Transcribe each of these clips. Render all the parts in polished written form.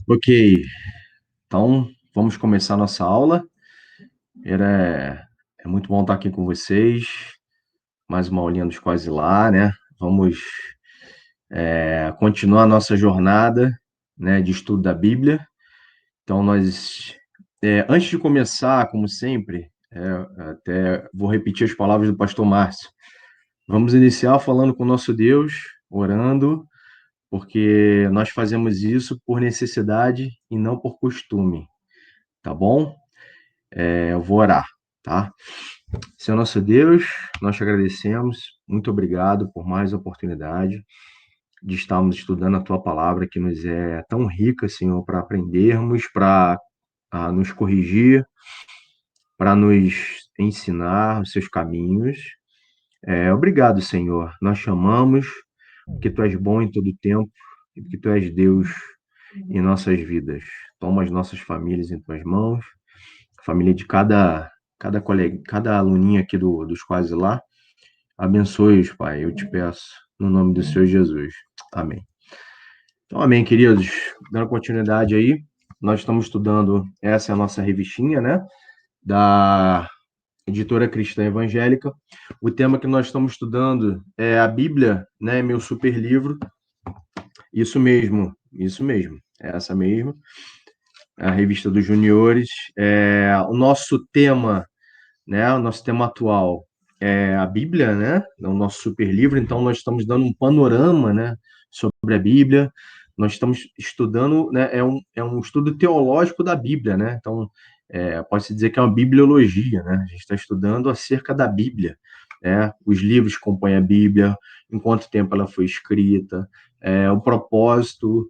Ok, então vamos começar nossa aula. É muito bom estar aqui com vocês. Mais uma aulinha dos Quase Lá, né? Vamos continuar a nossa jornada, né, de estudo da Bíblia. Então, antes de começar, como sempre, até vou repetir as palavras do pastor Márcio. Vamos iniciar falando com o nosso Deus, orando, porque nós fazemos isso por necessidade e não por costume, tá bom? Eu vou orar, tá? Senhor nosso Deus, nós te agradecemos. Muito obrigado por mais oportunidade de estarmos estudando a tua palavra, que nos é tão rica, Senhor, para aprendermos, para nos corrigir, para nos ensinar os seus caminhos. Obrigado, Senhor. Nós te amamos, porque tu és bom em todo tempo e porque tu és Deus em nossas vidas. Toma as nossas famílias em tuas mãos, a família de cada colega, cada aluninho aqui dos Quase Lá. Abençoe-os, Pai, eu te peço, no nome do Senhor Jesus. Amém. Então, amém, queridos. Dando continuidade aí, nós estamos estudando, essa é a nossa revistinha, né, da Editora Cristã Evangélica. O tema que nós estamos estudando é a Bíblia, né, meu super livro. Isso mesmo, é essa mesmo, a revista dos juniores. O nosso tema, né, o nosso tema atual é a Bíblia, né, o nosso super livro. Então nós estamos dando um panorama, né, sobre a Bíblia. Nós estamos estudando, né, é um estudo teológico da Bíblia, né. Então pode-se dizer que é uma bibliologia, né. A gente está estudando acerca da Bíblia, né, os livros que compõem a Bíblia, em quanto tempo ela foi escrita, o propósito,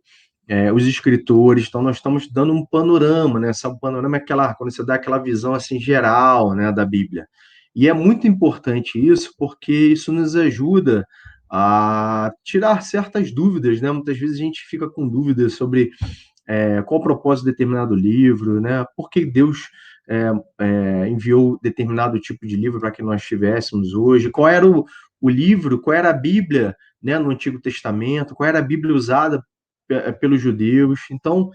os escritores. Então nós estamos dando um panorama, né? Sabe, o panorama é quando você dá aquela visão assim geral, né, da Bíblia. E é muito importante isso, porque isso nos ajuda a tirar certas dúvidas, né? Muitas vezes a gente fica com dúvidas sobre qual o propósito de determinado livro, né? Por que Deus enviou determinado tipo de livro para que nós tivéssemos hoje? Qual era o livro, qual era a Bíblia, né, no Antigo Testamento? Qual era a Bíblia usada pelos judeus? Então,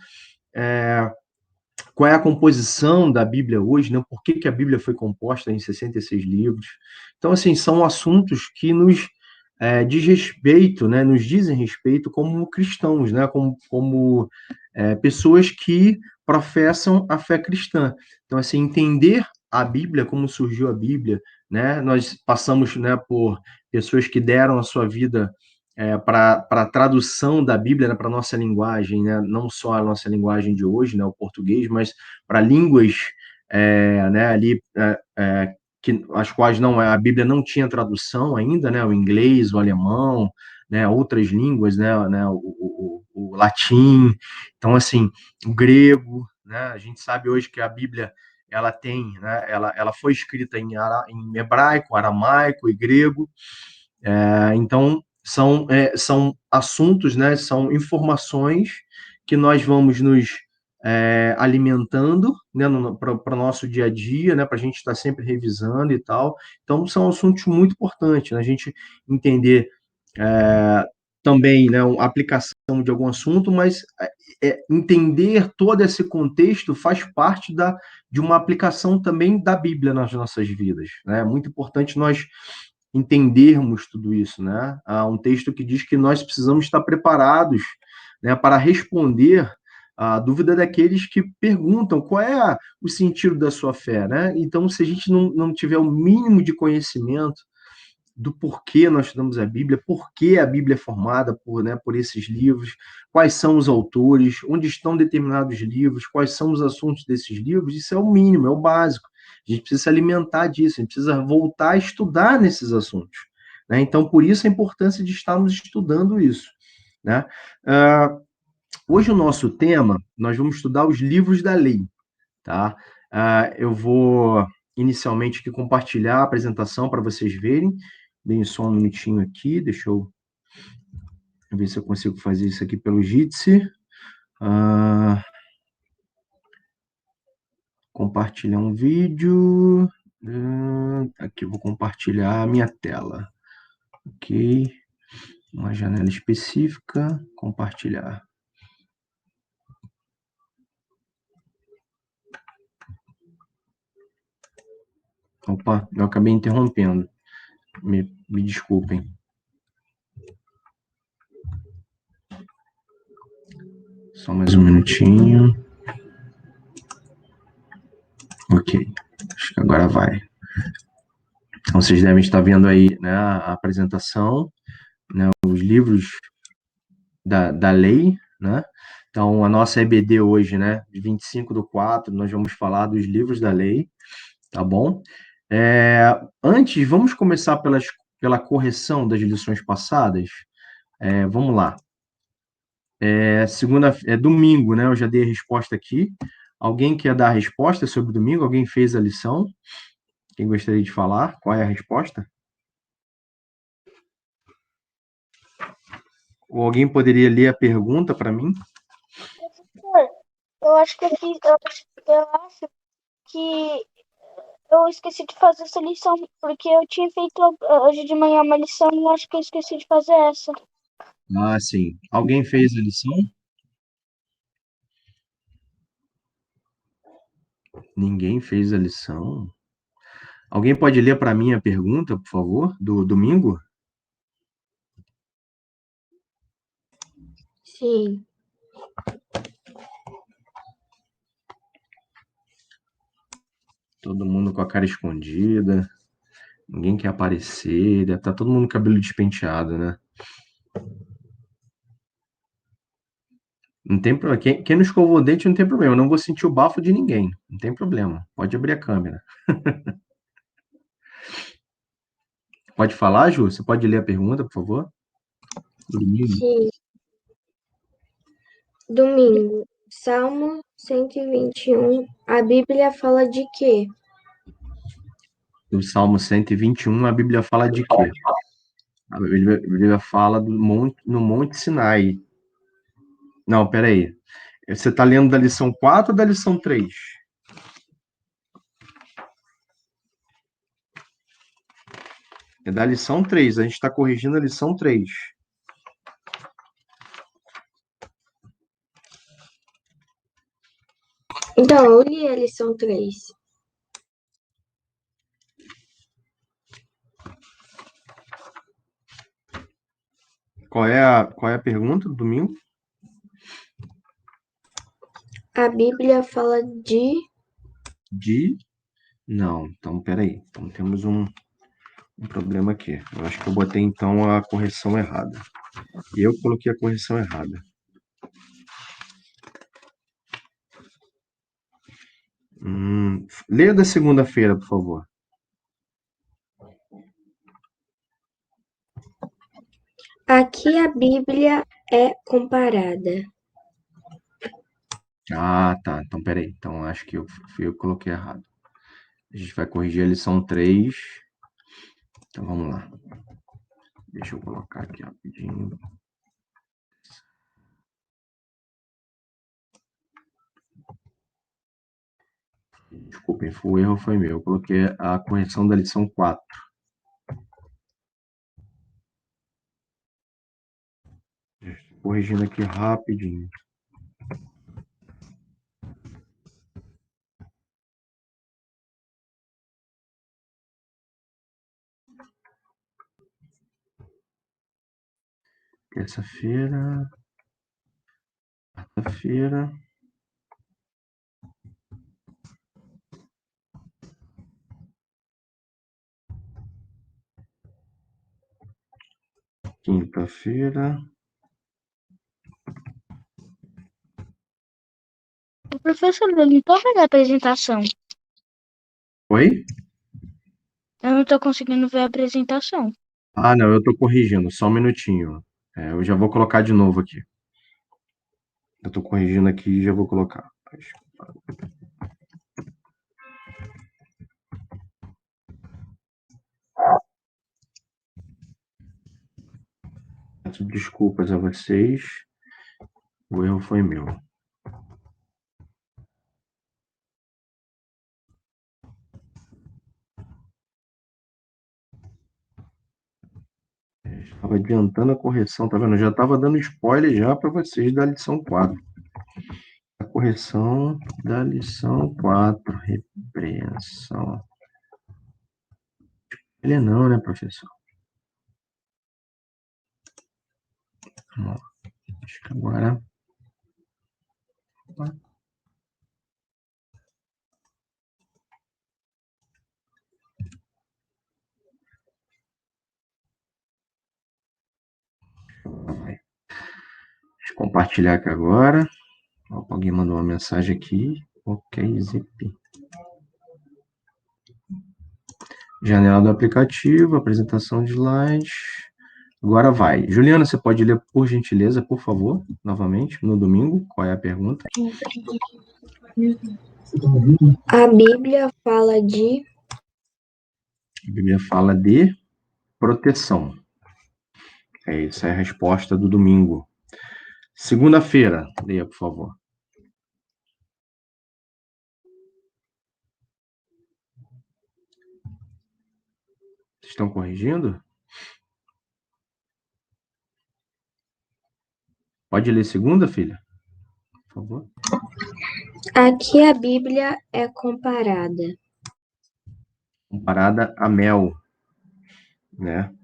qual é a composição da Bíblia hoje, né? Por que a Bíblia foi composta em 66 livros? Então, assim, são assuntos que nos diz respeito, né? Nos dizem respeito como cristãos, né? Como pessoas que professam a fé cristã. Então, assim, entender a Bíblia, como surgiu a Bíblia, né? Nós passamos, né, por pessoas que deram a sua vida para a tradução da Bíblia, né, para a nossa linguagem, né, não só a nossa linguagem de hoje, né, o português, mas para línguas né, ali, as quais a Bíblia não tinha tradução ainda, né, o inglês, o alemão, né, outras línguas, né, o latim. Então, assim, o grego, né, a gente sabe hoje que a Bíblia ela tem, né, ela foi escrita em hebraico, aramaico e grego. Então, são assuntos, né, são informações que nós vamos nos alimentando, né, para o nosso dia a dia, né, para a gente estar sempre revisando e tal. Então, são assuntos muito importantes, né, a gente entender também, né, a aplicação de algum assunto, mas entender todo esse contexto faz parte de uma aplicação também da Bíblia nas nossas vidas, né? É muito importante nós entendermos tudo isso, né? Há um texto que diz que nós precisamos estar preparados, né, para responder a dúvida daqueles que perguntam qual é o sentido da sua fé, né? Então, se a gente não tiver o mínimo de conhecimento do porquê nós estudamos a Bíblia, por que a Bíblia é formada por esses livros, quais são os autores, onde estão determinados livros, quais são os assuntos desses livros, isso é o mínimo, é o básico. A gente precisa se alimentar disso, a gente precisa voltar a estudar nesses assuntos, né? Então, por isso a importância de estarmos estudando isso, né? Hoje o nosso tema, nós vamos estudar os livros da lei, tá? Eu vou inicialmente aqui compartilhar a apresentação para vocês verem. Deem só um minutinho aqui, deixa eu ver se eu consigo fazer isso aqui pelo Jitsi. Compartilhar um vídeo. Aqui eu vou compartilhar a minha tela. Ok. Uma janela específica. Compartilhar. Opa, eu acabei interrompendo. Me desculpem. Só mais um minutinho. Ok, acho que agora vai. Então, vocês devem estar vendo aí, né, a apresentação, né, os livros da lei, né? Então, a nossa EBD hoje, né, de 25/4, nós vamos falar dos livros da lei, tá bom? Antes, vamos começar pela correção das lições passadas. Vamos lá. Domingo, né? Eu já dei a resposta aqui. Alguém quer dar a resposta sobre domingo? Alguém fez a lição? Quem gostaria de falar? Qual é a resposta? Ou alguém poderia ler a pergunta para mim? Professor, eu acho que eu acho que eu esqueci de fazer essa lição, porque eu tinha feito hoje de manhã uma lição e eu acho que eu esqueci de fazer essa. Ah, sim. Alguém fez a lição? Ninguém fez a lição. Alguém pode ler para mim a pergunta, por favor, do domingo? Sim. Todo mundo com a cara escondida, ninguém quer aparecer, deve estar todo mundo com o cabelo despenteado, né? Não tem problema. Quem não escovou o dente não tem problema. Eu não vou sentir o bafo de ninguém. Não tem problema. Pode abrir a câmera. Pode falar, Ju? Você pode ler a pergunta, por favor? Domingo. Sim. Domingo, Salmo 121. A Bíblia fala de quê? O Salmo 121, a Bíblia fala de quê? A Bíblia fala no Monte Sinai. Não, peraí. Você está lendo da lição 4 ou da lição 3? É da lição 3. A gente está corrigindo a lição 3. Então, eu li a lição 3. Qual é a pergunta do domingo? A Bíblia fala de. Não, então peraí. Então temos um problema aqui. Eu acho que eu botei então a correção errada. Eu coloquei a correção errada. Leia da segunda-feira, por favor. Aqui a Bíblia é comparada. Ah, tá. Então peraí. Então acho que eu que coloquei errado. A gente vai corrigir a lição 3. Então vamos lá. Deixa eu colocar aqui rapidinho. Desculpem, o erro foi meu. Eu coloquei a correção da lição 4. Corrigindo aqui rapidinho. Terça-feira, quarta-feira, quinta-feira. O professor, eu não tô vendo a apresentação. Oi? Eu não tô conseguindo ver a apresentação. Ah, não, eu tô corrigindo. Só um minutinho. Eu já vou colocar de novo aqui. Eu tô corrigindo aqui e já vou colocar. Peço desculpas a vocês. O erro foi meu. Estava adiantando a correção, tá vendo? Eu já estava dando spoiler já para vocês da lição 4. A correção da lição 4. Repreensão. Ele não, né, professor? Vamos lá. Acho que agora... Deixa eu compartilhar aqui agora. Alguém mandou uma mensagem aqui. Ok, zip. Janela do aplicativo, apresentação de slides. Agora vai. Juliana, você pode ler, por gentileza, por favor, novamente, no domingo? Qual é a pergunta? A Bíblia fala de... A Bíblia fala de proteção. Essa é a resposta do domingo. Segunda-feira, leia, por favor. Vocês estão corrigindo? Pode ler segunda, filha? Por favor. Aqui a Bíblia é comparada. Comparada a mel, né?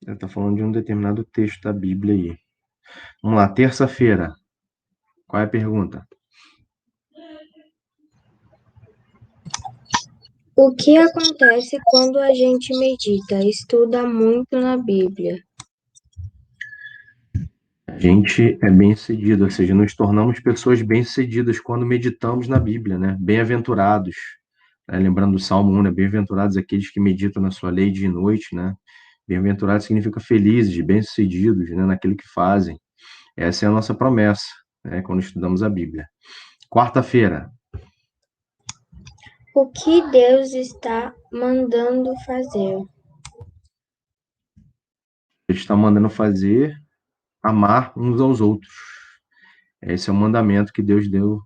Ela está falando de um determinado texto da Bíblia aí. Vamos lá, terça-feira. Qual é a pergunta? O que acontece quando a gente medita, estuda muito na Bíblia? A gente é bem-sucedido, ou seja, nos tornamos pessoas bem-sucedidas quando meditamos na Bíblia, né? Bem-aventurados. Lembrando do Salmo 1, né? Bem-aventurados aqueles que meditam na sua lei dia e noite, né? Bem-aventurados significa felizes, bem-sucedidos, né? Naquilo que fazem. Essa é a nossa promessa, né? Quando estudamos a Bíblia. Quarta-feira. O que Deus está mandando fazer? Ele está mandando fazer amar uns aos outros. Esse é o mandamento que Deus deu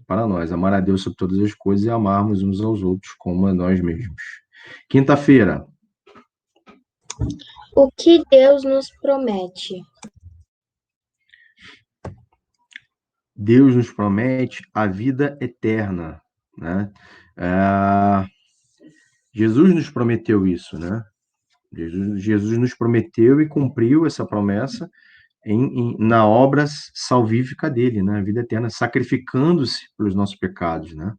para nós, amar a Deus sobre todas as coisas e amarmos uns aos outros como a nós mesmos. Quinta-feira. O que Deus nos promete? Deus nos promete a vida eterna, né? Jesus nos prometeu isso, né? Jesus nos prometeu e cumpriu essa promessa na obra salvífica dele, né? A vida eterna, sacrificando-se pelos nossos pecados, né?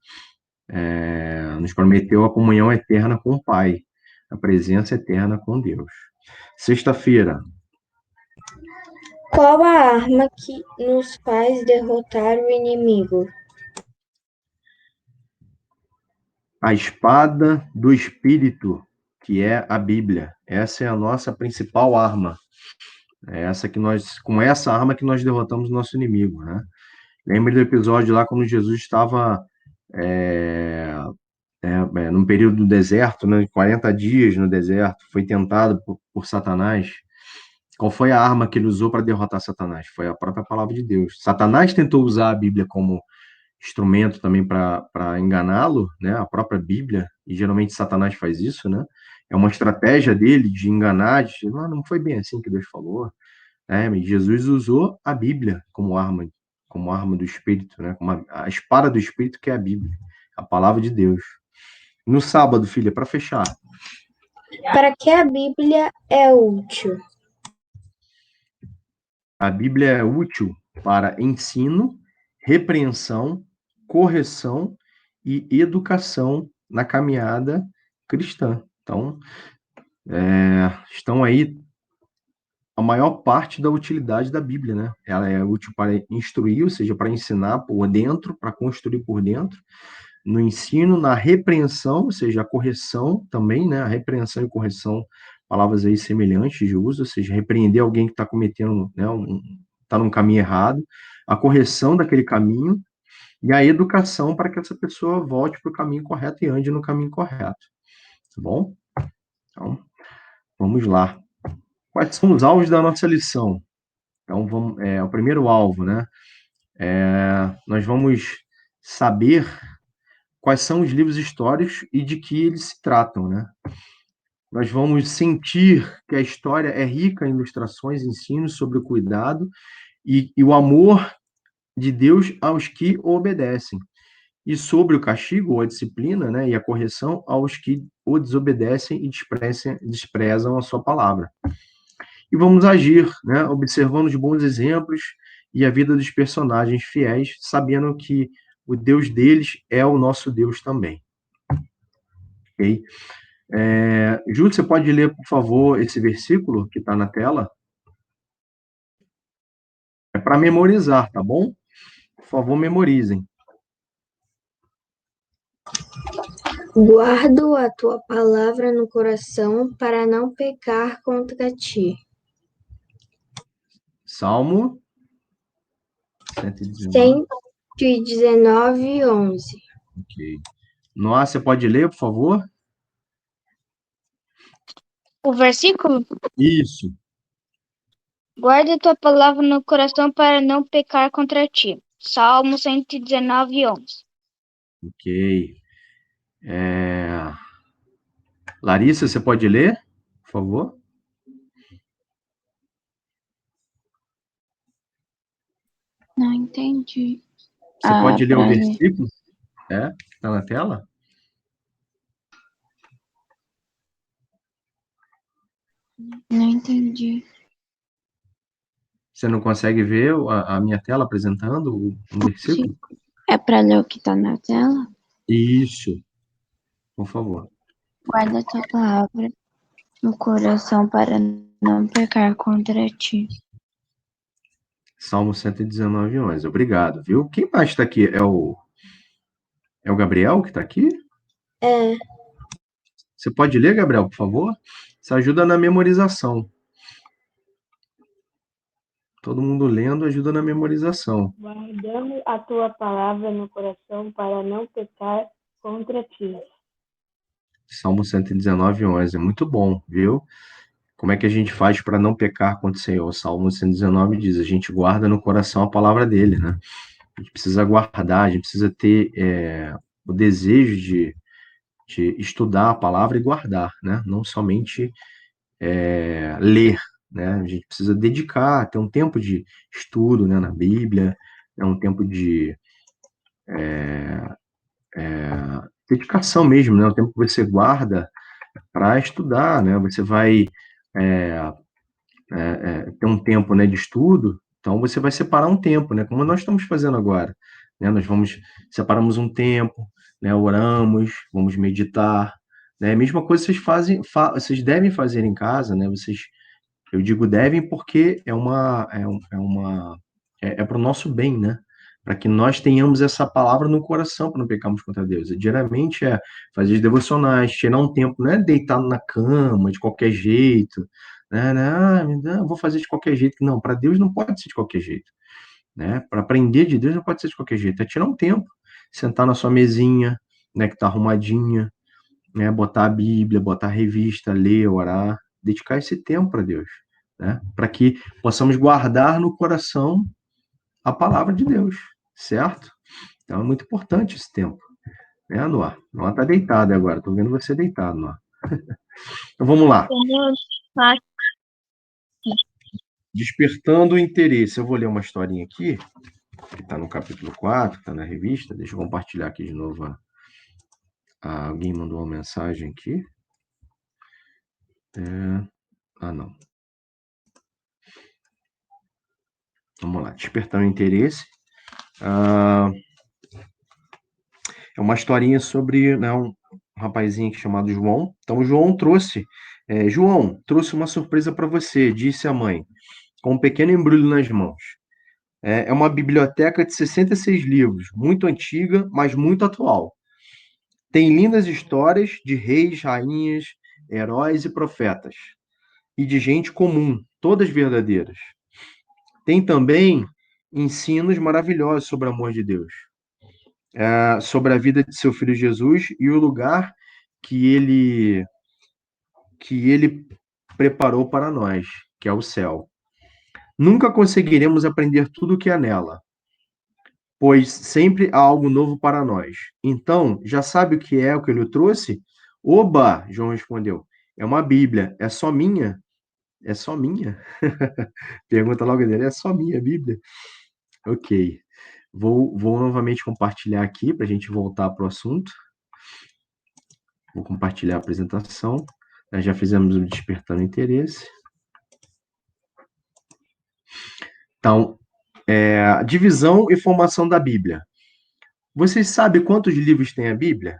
Nos prometeu a comunhão eterna com o Pai, a presença eterna com Deus. Sexta-feira. Qual a arma que nos faz derrotar o inimigo? A espada do Espírito, que é a Bíblia. Essa é a nossa principal arma. Com essa arma que nós derrotamos o nosso inimigo, né? Lembre do episódio lá quando Jesus estava num período do deserto, né, 40 dias no deserto, foi tentado por Satanás. Qual foi a arma que ele usou para derrotar Satanás? Foi a própria palavra de Deus. Satanás tentou usar a Bíblia como instrumento também para enganá-lo, né? A própria Bíblia, e geralmente Satanás faz isso, né? É uma estratégia dele de enganar, de dizer, não foi bem assim que Deus falou. Mas Jesus usou a Bíblia como arma do Espírito, né? Como a espada do Espírito, que é a Bíblia, a palavra de Deus. No sábado, filha, para fechar. Para que a Bíblia é útil? A Bíblia é útil para ensino, repreensão, correção e educação na caminhada cristã. Então, estão aí a maior parte da utilidade da Bíblia, né? Ela é útil para instruir, ou seja, para ensinar por dentro, para construir por dentro, no ensino, na repreensão, ou seja, a correção também, né? A repreensão e correção, palavras aí semelhantes de uso, ou seja, repreender alguém que está cometendo, né, está num caminho errado, a correção daquele caminho e a educação para que essa pessoa volte para o caminho correto e ande no caminho correto. Tá bom? Então, vamos lá. Quais são os alvos da nossa lição? Então, o primeiro alvo, né? Nós vamos saber quais são os livros históricos e de que eles se tratam, né? Nós vamos sentir que a história é rica em ilustrações, ensinos sobre o cuidado e o amor de Deus aos que obedecem, e sobre o castigo ou a disciplina, né, e a correção aos que ou desobedecem e desprezam a sua palavra. E vamos agir, né, observando os bons exemplos e a vida dos personagens fiéis, sabendo que o Deus deles é o nosso Deus também. Ok? Júlio, você pode ler, por favor, esse versículo que está na tela? É para memorizar, tá bom? Por favor, memorizem. Guardo a tua palavra no coração para não pecar contra ti. Salmo 119. 119, 11. Ok. Noah, você pode ler, por favor? O versículo? Isso. Guarda tua palavra no coração para não pecar contra ti. Salmo 119, 11. Ok. Larissa, você pode ler, por favor? Não entendi. Você pode ler o Pra ler. versículo? Está na tela? Não entendi. Você não consegue ver a minha tela apresentando o versículo? É pra ler o que tá na tela? Isso, por favor. Guarda tua palavra no coração para não pecar contra ti. Salmo 119, 11. Obrigado, viu? Quem mais está aqui? É o Gabriel que está aqui? É, Você pode ler, Gabriel, por favor? Isso ajuda na memorização. Todo mundo lendo ajuda na memorização. Guardando a tua palavra no coração para não pecar contra ti. Salmo 119, 11. Muito bom, viu? Como é que a gente faz para não pecar contra o Senhor? O Salmo 119 diz: a gente guarda no coração a palavra dele, né? A gente precisa guardar, a gente precisa ter o desejo de estudar a palavra e guardar, né? Não somente ler, né? A gente precisa dedicar, ter um tempo de estudo, né, na Bíblia, um tempo de dedicação mesmo, né? O tempo que você guarda para estudar, né? Você vai ter um tempo, né, de estudo, então você vai separar um tempo, né? Como nós estamos fazendo agora, né? Nós separamos um tempo, né? Oramos, vamos meditar, né? A mesma coisa vocês vocês devem fazer em casa, né? Eu digo devem porque é para o nosso bem, né? Para que nós tenhamos essa palavra no coração para não pecarmos contra Deus. E, diariamente fazer os devocionais, tirar um tempo, não é deitado na cama de qualquer jeito, né? Vou fazer de qualquer jeito. Não, para Deus não pode ser de qualquer jeito, né? Para aprender de Deus não pode ser de qualquer jeito. É tirar um tempo, sentar na sua mesinha, né, que está arrumadinha, né? Botar a Bíblia, botar a revista, ler, orar, dedicar esse tempo para Deus, né? Para que possamos guardar no coração a palavra de Deus, certo? Então é muito importante esse tempo, né, Noah? Noah está deitado agora, estou vendo você deitado, Noah. Então vamos lá. Despertando o interesse. Eu vou ler uma historinha aqui, que está no capítulo 4, que está na revista. Deixa eu compartilhar aqui de novo. Alguém mandou uma mensagem aqui. Não. Vamos lá. Despertando o interesse. É uma historinha sobre, né, um rapazinho chamado João. Então, João trouxe uma surpresa para você, disse a mãe, com um pequeno embrulho nas mãos. É uma biblioteca de 66 livros, muito antiga, mas muito atual. Tem lindas histórias de reis, rainhas, heróis e profetas, e de gente comum, todas verdadeiras. Tem também ensinos maravilhosos sobre o amor de Deus, sobre a vida de seu filho Jesus e o lugar que ele preparou para nós, que é o céu. Nunca conseguiremos aprender tudo o que há nela, pois sempre há algo novo para nós. Então, já sabe o que é o que ele trouxe? Oba, João respondeu. É uma Bíblia. É só minha? É só minha? Pergunta logo dele. É só minha Bíblia? Ok. Vou novamente compartilhar aqui para a gente voltar para o assunto. Vou compartilhar a apresentação. Nós já fizemos o Despertando Interesse. Então, divisão e formação da Bíblia. Vocês sabem quantos livros tem a Bíblia?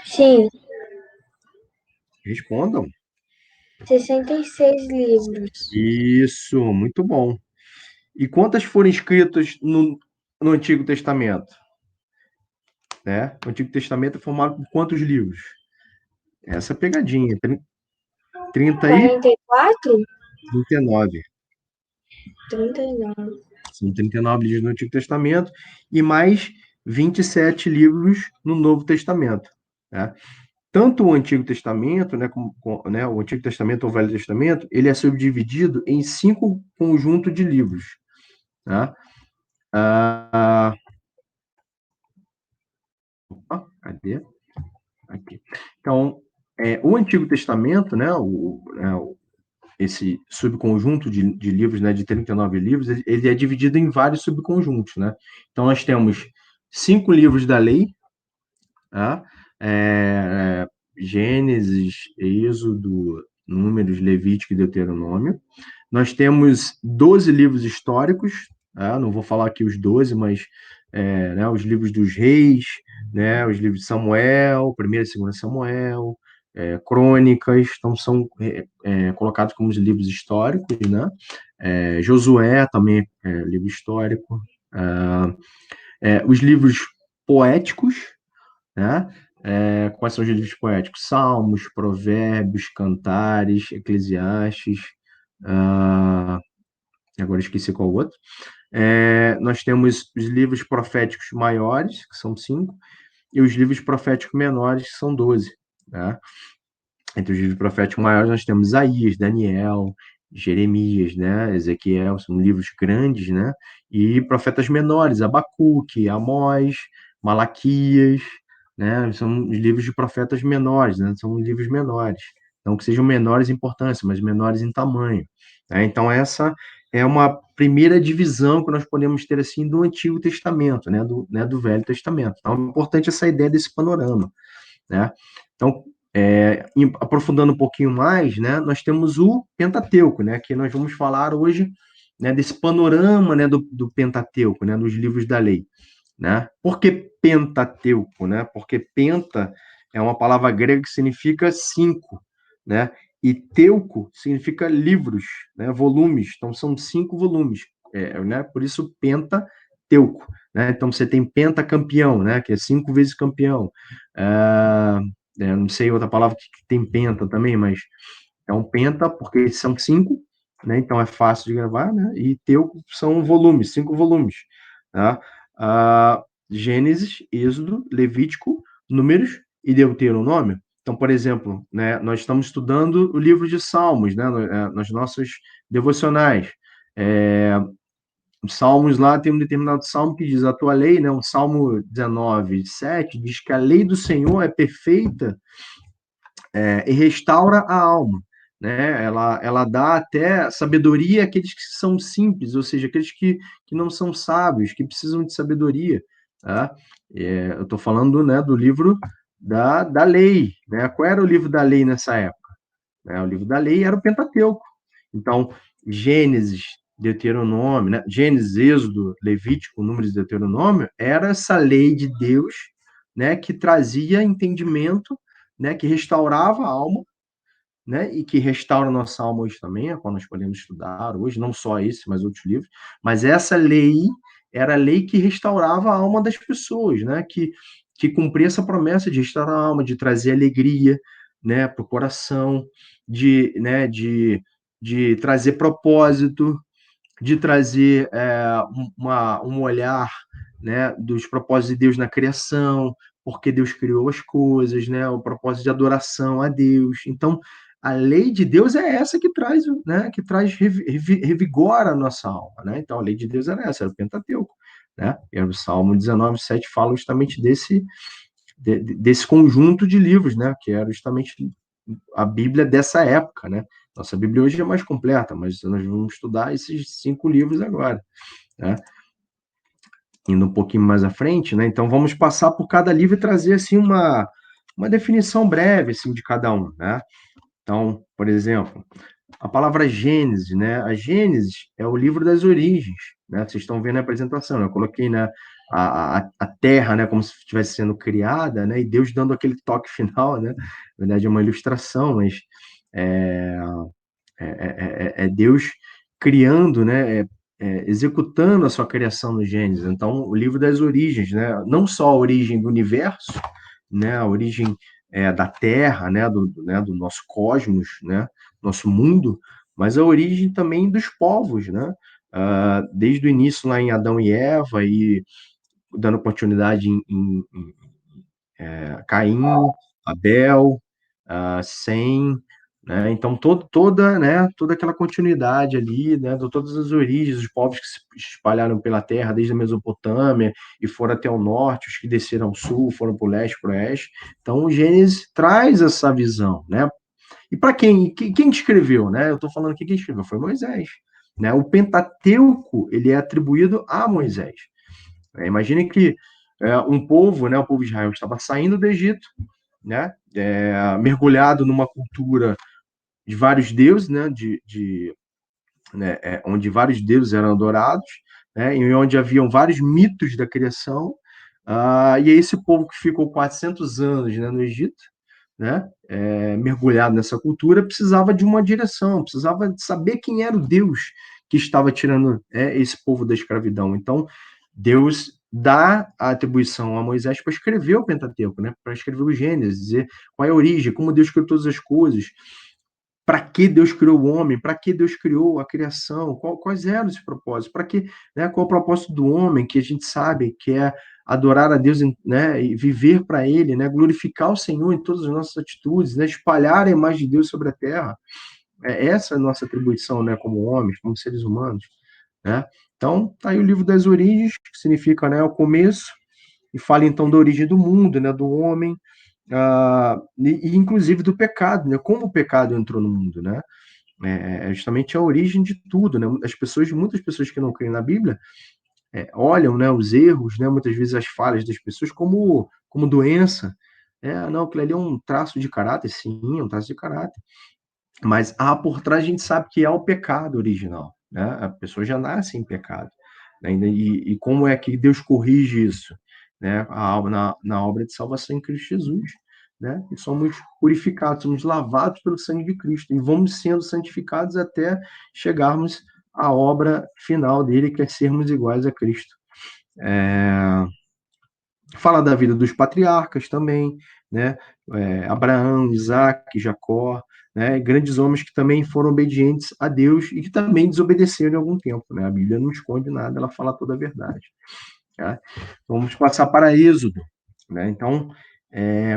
Sim, Respondam. 66 livros. Isso, muito bom. E quantas foram escritas no Antigo Testamento? Né? O Antigo Testamento é formado por quantos livros? Essa pegadinha. 30 e 44? 39. 39. São 39 livros no Antigo Testamento e mais 27 livros no Novo Testamento. Né? Tanto o Antigo Testamento, né, né, o Antigo Testamento ou o Velho Testamento, ele é subdividido em 5 conjuntos de livros. Tá? Cadê? Aqui. Então, o Antigo Testamento, né, esse subconjunto de livros, né, de 39 livros, ele é dividido em vários subconjuntos. Né? Então, nós temos 5 livros da lei, tá? Gênesis, Êxodo, Números, Levítico e Deuteronômio. Nós temos 12 livros históricos, tá? Não vou falar aqui os 12, mas né, os livros dos reis, né, os livros de Samuel, 1ª e 2ª Samuel, Crônicas, então são colocados como os livros históricos, né? Josué também é livro histórico. Os livros poéticos, né? Quais são os livros poéticos? Salmos, Provérbios, Cantares, Eclesiastes. Agora esqueci qual outro. Nós temos os livros proféticos maiores, que são 5, e os livros proféticos menores, que são 12. Né? Entre os livros proféticos maiores, nós temos Isaías, Daniel, Jeremias, né? Ezequiel, são livros grandes, né? E profetas menores, Abacuque, Amós, Malaquias, né? São os livros de profetas menores, né? São livros menores. Não que sejam menores em importância, mas menores em tamanho. Né? Então, essa é uma primeira divisão que nós podemos ter assim do Antigo Testamento, né? Do Velho Testamento. Então, é importante essa ideia desse panorama. Né? Então, aprofundando um pouquinho mais, né, nós temos o Pentateuco, né, que nós vamos falar hoje, né, desse panorama, né, do Pentateuco, né, dos livros da lei. Né? Por que Pentateuco? Né? Porque penta é uma palavra grega que significa 5, né? E teuco significa livros, né? Volumes. Então, são 5 volumes. Né? Por isso, Pentateuco. Né? Então, você tem pentacampeão, né? Que é 5 vezes campeão. Não sei outra palavra que tem penta também, mas é um penta porque são 5, né? Então é fácil de gravar, né? E teuco são volumes, 5 volumes. Tá? Gênesis, Êxodo, Levítico, Números e Deuteronômio. Então, por exemplo, né, nós estamos estudando o livro de Salmos, né, nas nossas devocionais. Os Salmos lá tem um determinado salmo que diz a tua lei, né, um Salmo 19, 7, diz que a lei do Senhor é perfeita e restaura a alma. Né? Ela dá até sabedoria àqueles que são simples, ou seja, aqueles que não são sábios, que precisam de sabedoria. Tá? Eu estou falando, né, do livro da lei. Né? Qual era o livro da lei nessa época? O livro da lei era o Pentateuco. Então, Gênesis, Deuteronômio, né? Gênesis, Êxodo, Levítico, Números e Deuteronômio, era essa lei de Deus, né, que trazia entendimento, né, que restaurava a alma, né, e que restaura a nossa alma hoje também, a qual nós podemos estudar hoje, não só esse, mas outros livros. Mas essa lei era a lei que restaurava a alma das pessoas, né, que cumpria essa promessa de restaurar a alma, de trazer alegria, né, para o coração, né, de trazer propósito, de trazer um olhar, né, dos propósitos de Deus na criação, porque Deus criou as coisas, né, o propósito de adoração a Deus. Então, a lei de Deus é essa que traz, né, revigora a nossa alma, né? Então, a lei de Deus era essa, era o Pentateuco, né? E o Salmo 19, 7 fala justamente desse conjunto de livros, né, que era justamente a Bíblia dessa época, né? Nossa Bíblia hoje é mais completa, mas nós vamos estudar esses 5 livros agora, né? Indo um pouquinho mais à frente, né? Então vamos passar por cada livro e trazer assim uma definição breve assim, de cada um, né? Então, por exemplo, a palavra Gênesis, né? A Gênesis é o livro das origens, né? Vocês estão vendo a apresentação, né? Eu coloquei, né, a terra, né, como se estivesse sendo criada, né? E Deus dando aquele toque final, né? Na verdade é uma ilustração, mas é, é Deus criando, né? Executando a sua criação no Gênesis. Então, o livro das origens, né? Não só a origem do universo, né? A origem da Terra, né? Do nosso cosmos, né? Nosso mundo, mas a origem também dos povos, né? Desde o início lá em Adão e Eva e dando continuidade em Caim, Abel, Sem, né? Então toda aquela continuidade ali, né? De todas as origens, os povos que se espalharam pela terra desde a Mesopotâmia e foram até o norte, os que desceram ao sul, foram para o leste, para o oeste. Então o Gênesis traz essa visão, né? E para quem escreveu, né? Eu estou falando aqui quem escreveu foi Moisés, né? O Pentateuco ele é atribuído a Moisés. Imagine que um povo, né? O povo de Israel estava saindo do Egito, né? Mergulhado numa cultura de vários deuses, né? Né? Onde vários deuses eram adorados, né? E onde haviam vários mitos da criação. E é esse povo que ficou 400 anos, né, no Egito, né, mergulhado nessa cultura, precisava de uma direção, precisava de saber quem era o Deus que estava tirando esse povo da escravidão. Então, Deus dá a atribuição a Moisés para escrever o Pentateuco, né, para escrever o Gênesis, dizer qual é a origem, como Deus criou todas as coisas, para que Deus criou o homem, para que Deus criou a criação, quais eram os propósitos, para que, né, qual é o propósito do homem, que a gente sabe que é adorar a Deus, né, e viver para Ele, né, glorificar o Senhor em todas as nossas atitudes, né, espalhar a imagem de Deus sobre a terra. Essa é a nossa atribuição, né, como homens, como seres humanos, né? Então, tá aí o livro das origens, que significa, né, o começo, e fala então da origem do mundo, né, do homem, e inclusive do pecado, né? Como o pecado entrou no mundo, né? Justamente a origem de tudo, né? Muitas pessoas que não creem na Bíblia olham, né, os erros, né, muitas vezes as falhas das pessoas como doença. Não, aquilo ali é um traço de caráter, sim, é um traço de caráter. Mas por trás a gente sabe que é o pecado original, né? A pessoa já nasce em pecado, né? E como é que Deus corrige isso, né? Na obra de salvação em Cristo Jesus, né? E somos purificados, somos lavados pelo sangue de Cristo e vamos sendo santificados até chegarmos à obra final dele, que é sermos iguais a Cristo. Fala da vida dos patriarcas também, né? Abraão, Isaac, Jacó, né? Grandes homens que também foram obedientes a Deus e que também desobedeceram em algum tempo, né? A Bíblia não esconde nada, ela fala toda a verdade. Tá? Vamos passar para Êxodo, né? Então,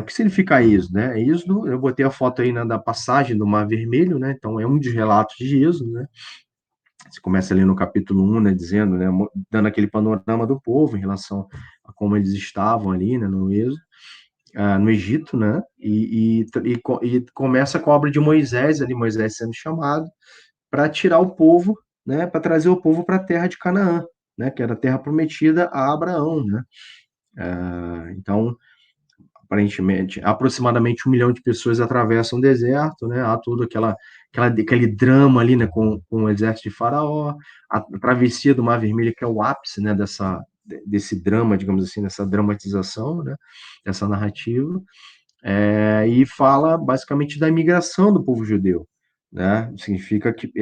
o que significa Êxodo, né? Êxodo, eu botei a foto aí, né, da passagem do Mar Vermelho, né? Então, é um dos relatos de Êxodo, né? Você começa ali no capítulo 1, né, dizendo, né, dando aquele panorama do povo em relação a como eles estavam ali, né, no Êxodo, no Egito, né, e começa com a obra de Moisés, ali Moisés sendo chamado para tirar o povo, né, para trazer o povo para a terra de Canaã, né, que era a terra prometida a Abraão, né. Então, aparentemente, aproximadamente 1 milhão de pessoas atravessam o deserto, né? Há todo aquele drama ali, né, com o exército de Faraó, a travessia do Mar Vermelho, que é o ápice, né, desse drama, digamos assim, dessa dramatização, né, dessa narrativa, e fala basicamente da imigração do povo judeu, né? Significa que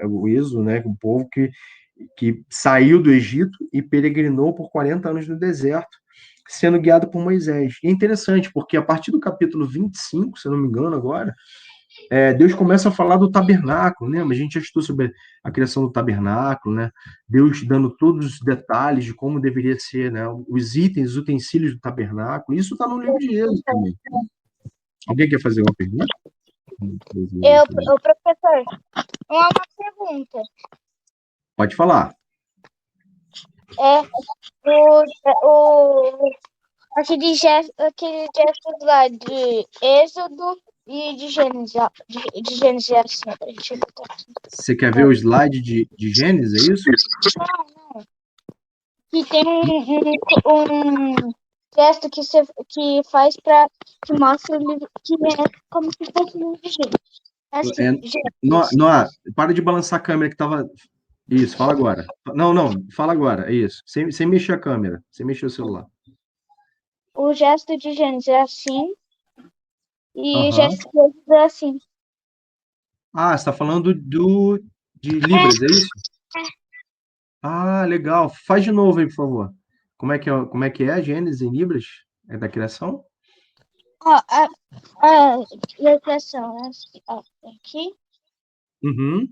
o êxodo, né, o povo que saiu do Egito e peregrinou por 40 anos no deserto, sendo guiado por Moisés. E é interessante, porque a partir do capítulo 25, se eu não me engano agora, Deus começa a falar do tabernáculo, né? A gente já estudou sobre a criação do tabernáculo, né? Deus dando todos os detalhes de como deveria ser, né? Os itens, os utensílios do tabernáculo. Isso está no livro de Êxodo também. Alguém quer fazer uma pergunta? Professor, uma pergunta. Pode falar. Aquele gesto lá de Êxodo e de Gênesis, assim, pra gente botar. Você quer ver o slide de Gênesis, é isso? Não. Que tem um gesto que faz para que mostra o livro, que é como se fosse um livro de Gênesis. Assim, gestos. Noah, para de balançar a câmera que tava. Isso, fala agora. Não, fala agora, é isso. Sem mexer a câmera, sem mexer o celular. O gesto de Gênesis é assim e o Aham. gesto de Êxodo é assim. Ah, você tá falando de Libras, é isso? Ah, legal. Faz de novo aí, por favor. Como é que é a Gênesis em Libras? É da criação? Ó, a criação é assim, ó, aqui. Uhum,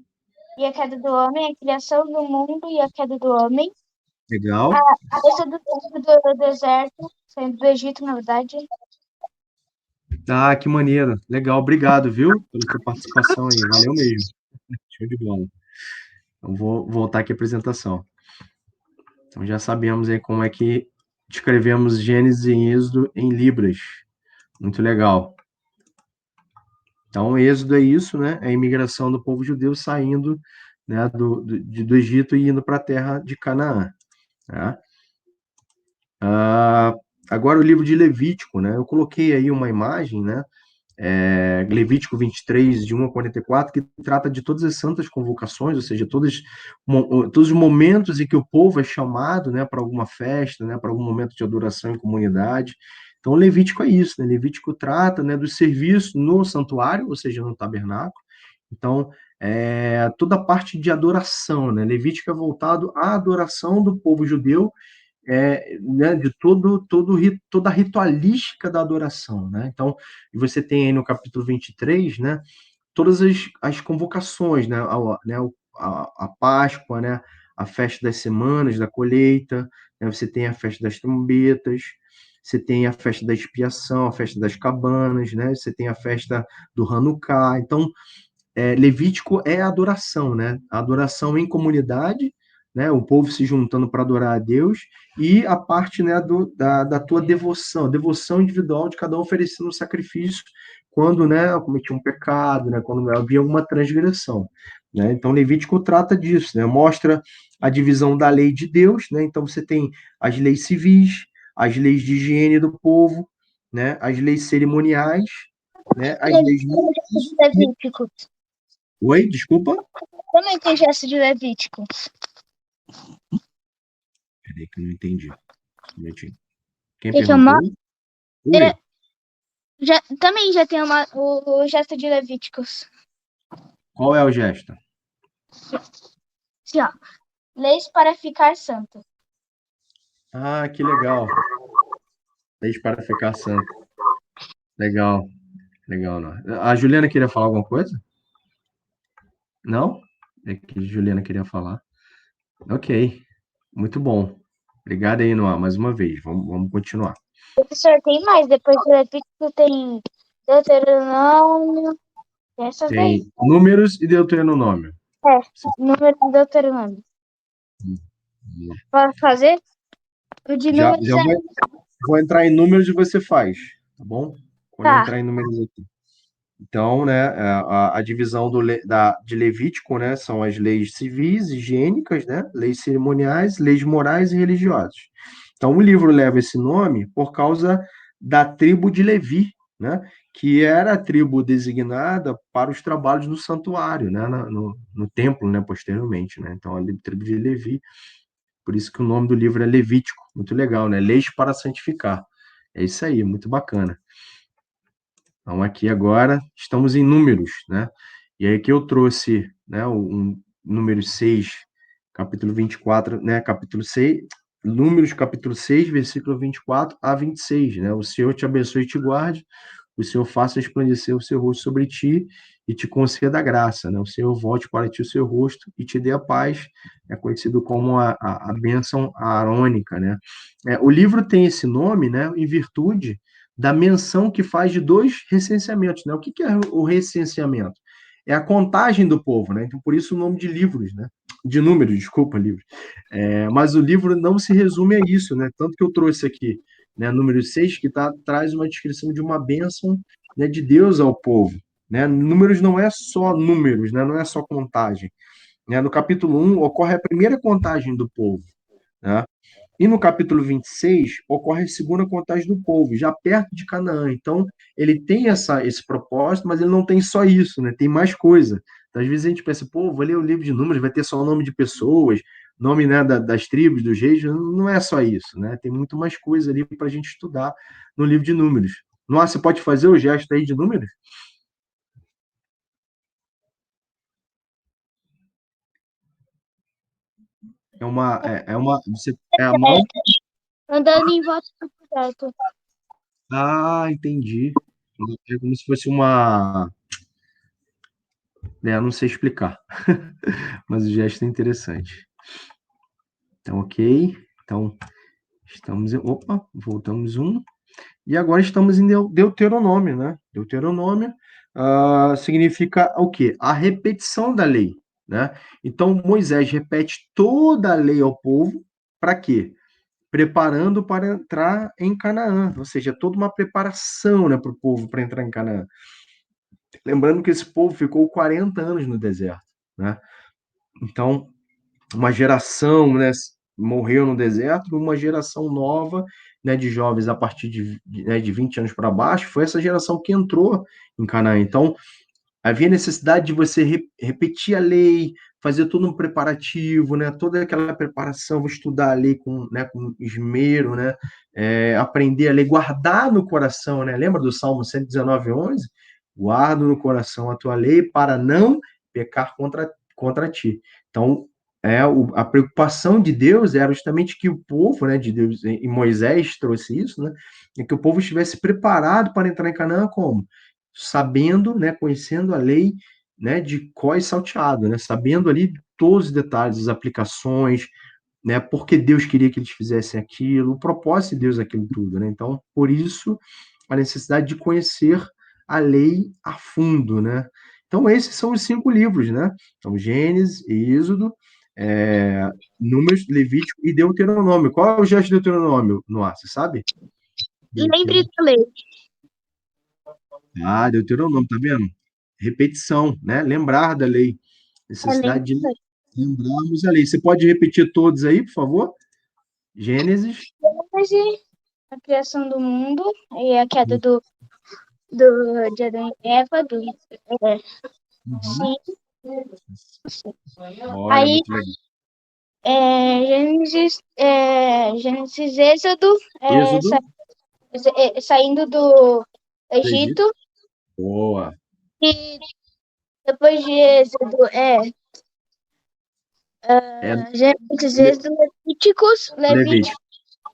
E a queda do homem, a criação do mundo e a queda do homem. legal. A êxodo do deserto, saindo do Egito, na verdade. Ah, que maneiro. Legal, obrigado, viu? Pela sua participação aí. Valeu mesmo. Show de bola. Então, vou voltar aqui à apresentação. Então, já sabemos aí como é que escrevemos Gênesis e Êxodo em Libras. Muito legal. Então, Êxodo é isso, né? É a imigração do povo judeu saindo, né, do Egito e indo para a terra de Canaã. Né? Agora, o livro de Levítico, né? Eu coloquei aí uma imagem, né? Levítico 23, de 1 a 44, que trata de todas as santas convocações, ou seja, todos os momentos em que o povo é chamado, né, para alguma festa, né, para algum momento de adoração em comunidade. Então, o Levítico é isso, né? Levítico trata, né, do serviço no santuário, ou seja, no tabernáculo. Então, toda a parte de adoração, né? Levítico é voltado à adoração do povo judeu, né, de toda a ritualística da adoração, né? Então, você tem aí no capítulo 23, né, todas as convocações, né, a Páscoa, né, a festa das semanas, da colheita, né, você tem a festa das trombetas, você tem a festa da expiação, a festa das cabanas, né, você tem a festa do Hanukkah. Então, Levítico é a adoração, né? A adoração em comunidade, né? O povo se juntando para adorar a Deus, e a parte, né, da tua devoção, devoção individual de cada um oferecendo um sacrifício quando, né, cometia um pecado, né, quando havia alguma transgressão, né? Então, Levítico trata disso, né? Mostra a divisão da lei de Deus, né? Então, você tem as leis civis, as leis de higiene do povo, né? As leis cerimoniais, né? As leis. Levítico. Oi, desculpa? Também tem gesto de Levítico. Peraí que eu não entendi. Um minutinho. Quem Que perguntou? Oi, também já tem o gesto de Levíticos. qual é o gesto? Assim, ó. Leis para ficar santo. Ah, que legal. Leis para ficar santo. Legal, legal. Não. A Juliana queria falar alguma coisa? Não? É que a Juliana queria falar. Ok, muito bom. Obrigado aí, Noah, mais uma vez. Vamos continuar. Professor, tem mais. Depois do Levítico tem Deuteronômio. Tem essas daí. Tem Números e Deuteronômio. Número de Deuteronômio. Posso fazer? O de Já números é... vou entrar em números e você faz, tá bom? Quando eu Tá. entrar em números aqui. Então, né, a divisão de Levítico, né, são as leis civis, higiênicas, né, leis cerimoniais, leis morais e religiosas. Então, o livro leva esse nome por causa da tribo de Levi, né, que era a tribo designada para os trabalhos no santuário, né, no templo, né, posteriormente, né. Então, a tribo de Levi, por isso que o nome do livro é Levítico. Muito legal, né? Leis para santificar. É isso aí, muito bacana. Então, aqui agora estamos em números, né? E aí que eu trouxe, né, número 6, capítulo 24, né, capítulo 6, Números, capítulo 6, versículo 24 a 26, né? O Senhor te abençoe e te guarde, o Senhor faça resplandecer o seu rosto sobre ti e te conceda a graça, né? O Senhor volte para ti o seu rosto e te dê a paz, é conhecido como a bênção aarônica, né? O livro tem esse nome, né, em virtude da menção que faz de dois recenseamentos, né? O que é o recenseamento? É a contagem do povo, né? Então, por isso o nome de livros, né? De números, desculpa, livros. Mas o livro não se resume a isso, né? Tanto que eu trouxe aqui, né, número 6, que traz uma descrição de uma bênção, né, de Deus ao povo, né? Números não é só números, né? Não é só contagem, né? No capítulo 1 ocorre a primeira contagem do povo, né? E no capítulo 26, ocorre a segunda contagem do povo, já perto de Canaã. Então, ele tem esse propósito, mas ele não tem só isso, né? Tem mais coisa. Então, às vezes a gente pensa, pô, vou ler o livro de Números, vai ter só o nome de pessoas, nome, né, das tribos, dos reis. Não é só isso, né? Tem muito mais coisa ali para a gente estudar no livro de Números. Nossa, você pode fazer o gesto aí de Números? É a mão? Andando em volta do deserto. Ah, entendi. É como se fosse uma. Não sei explicar, mas o gesto é interessante. Então, ok. Então, estamos. Opa, voltamos um. E agora estamos em Deuteronômio, né? Deuteronômio significa o quê? A repetição da lei, né? Então, Moisés repete toda a lei ao povo, para quê? Preparando para entrar em Canaã, ou seja, toda uma preparação, né, para o povo para entrar em Canaã. Lembrando que esse povo ficou 40 anos no deserto, né? Então, uma geração, né, morreu no deserto, uma geração nova, né, de jovens a partir de 20 anos para baixo, foi essa geração que entrou em Canaã. Então, havia necessidade de você repetir a lei, fazer todo um preparativo, né, toda aquela preparação, vou estudar a lei com esmero, né, aprender a lei, guardar no coração, né, lembra do Salmo 119:11? Guardo no coração a tua lei para não pecar contra ti. Então, a preocupação de Deus era justamente que o povo, né, de Deus, e Moisés trouxe isso, né, é que o povo estivesse preparado para entrar em Canaã como? Sabendo, né, conhecendo a lei, né, de có e salteado, né, sabendo ali todos os detalhes, as aplicações, né, porque Deus queria que eles fizessem aquilo, o propósito de Deus é aquilo tudo, né? Então, por isso a necessidade de conhecer a lei a fundo, né? Então, esses são os 5 livros, né? Então, Gênesis, Êxodo, é, Números, Levítico e Deuteronômio. Qual é o gesto de Deuteronômio, Noah? Você sabe? Lembre da lei. Ah, Deuteronômio, tá vendo? Repetição, né? Lembrar da lei. Lembre Necessidade de da lei. lembrarmos a lei. Você pode repetir todos aí, por favor? Gênesis. Gênesis, a criação do mundo e a queda de Adão e Eva, Uhum. sim. Olha, Aí, muito legal. Gênesis, Êxodo, Êxodo, saindo do do Egito. Egito, Boa. e depois de Êxodo, É Gênesis, Le- Êxodo, Levíticos, Levítico.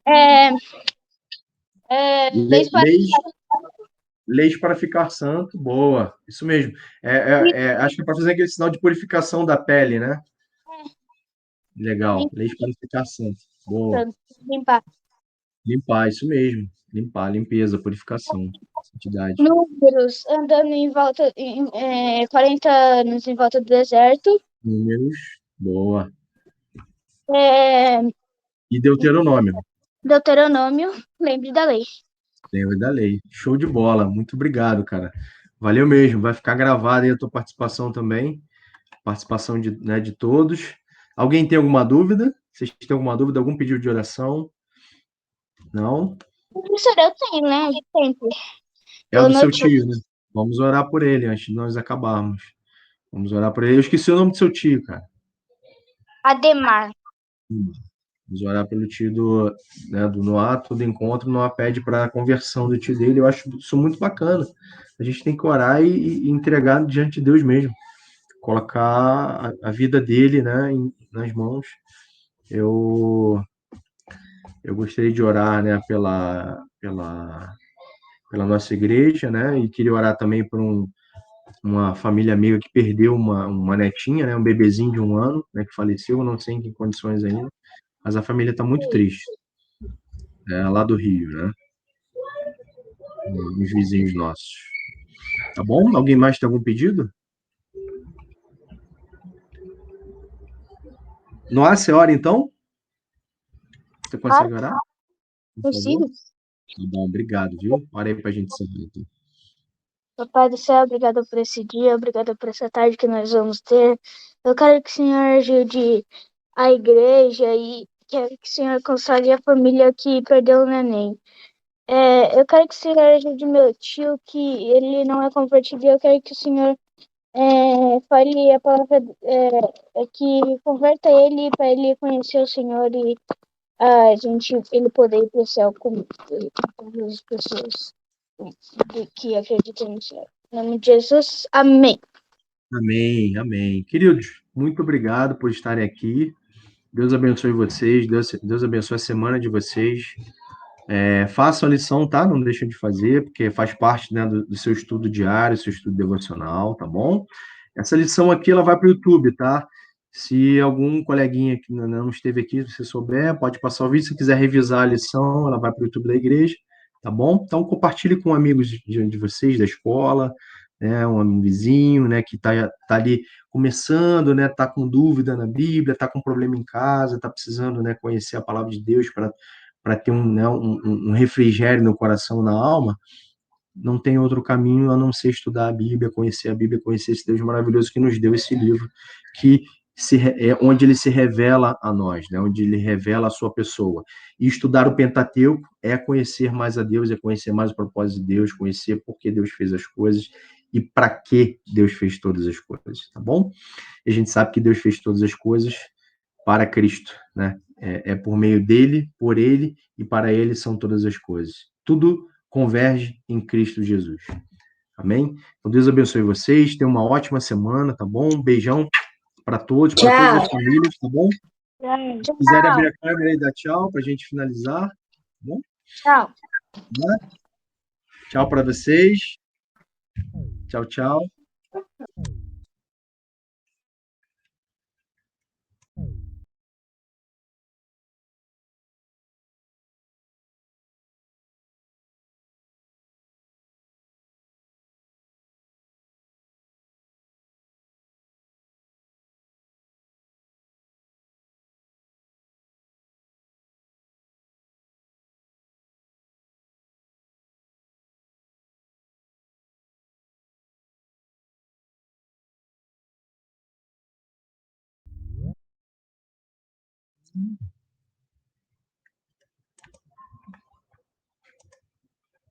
é, leis para Leis para ficar santo. Boa. Isso mesmo. Acho que é para fazer aquele sinal de purificação da pele, né? Legal. Leis para ficar santo. Boa. limpar. Limpar, isso mesmo. Limpar, limpeza, purificação, santidade. Números, andando 40 anos em volta do deserto. Números. Boa. É, E Deuteronômio. Deuteronômio, lembre da lei. Lembra da lei. Show de bola. Muito obrigado, cara. Valeu mesmo. Vai ficar gravada aí a tua participação também. Participação de todos. Alguém tem alguma dúvida? Vocês têm alguma dúvida? Algum pedido de oração? Não? Professor, eu tenho, né? Sempre. É o Eu do seu notei. tio, né? Vamos orar por ele antes de nós acabarmos. Vamos orar por ele. Eu esqueci o nome do seu tio, cara. Ademar. Vamos orar pelo tio do Noah, todo encontro, Noah pede para a conversão do tio dele. Eu acho isso muito bacana. A gente tem que orar e entregar diante de Deus mesmo. Colocar a vida dele, né, nas mãos. Eu gostaria de orar, né, pela nossa igreja, né, e queria orar também por uma família amiga que perdeu uma netinha, né, um bebezinho de 1 ano, né, que faleceu, não sei em que condições ainda, mas a família está muito triste, né, lá do Rio, né, uns vizinhos nossos. Tá bom? Alguém mais tem algum pedido? Noah, você ora então? Você consegue orar? Por Consigo. favor? Tá bom, obrigado, viu? Ora aí pra gente encerrar, então. Papai do céu, obrigado por esse dia, obrigado por essa tarde que nós vamos ter. Eu quero que o Senhor ajude a igreja e Quero que o Senhor console a família que perdeu o neném. Eu quero que o Senhor ajude meu tio, que ele não é convertido, e eu quero que o Senhor fale a palavra, que converta ele para ele conhecer o Senhor e ele poder ir para o céu com todas as pessoas que acreditam no Senhor. Em nome de Jesus, amém. Amém, amém. Queridos, muito obrigado por estarem aqui. Deus abençoe vocês, Deus abençoe a semana de vocês. Façam a lição, tá? Não deixem de fazer, porque faz parte, né, do seu estudo diário, seu estudo devocional, tá bom? Essa lição aqui, ela vai para o YouTube, tá? Se algum coleguinha que não esteve aqui, se você souber, pode passar o vídeo. Se quiser revisar a lição, ela vai para o YouTube da igreja, tá bom? Então, compartilhe com amigos de vocês, da escola, né, um vizinho, né, que tá ali começando, né, tá com dúvida na Bíblia, tá com problema em casa, tá precisando, né, conhecer a palavra de Deus para ter um refrigério no coração, na alma. Não tem outro caminho a não ser estudar a Bíblia, conhecer esse Deus maravilhoso que nos deu esse livro, que onde ele se revela a nós, né? Onde ele revela a sua pessoa. E estudar o Pentateuco é conhecer mais a Deus, é conhecer mais o propósito de Deus, conhecer por que Deus fez as coisas e para que Deus fez todas as coisas, tá bom? E a gente sabe que Deus fez todas as coisas para Cristo, né? É por meio dele, por ele e para ele são todas as coisas. Tudo converge em Cristo Jesus. Amém? Então, Deus abençoe vocês. Tenham uma ótima semana, tá bom? Um beijão para todos, para todas Tchau. as famílias, tá bom? Tchau. Se quiserem Tchau, abrir a câmera e dar tchau para a gente finalizar, tá bom? tchau. Tchau para vocês. Tchau, tchau.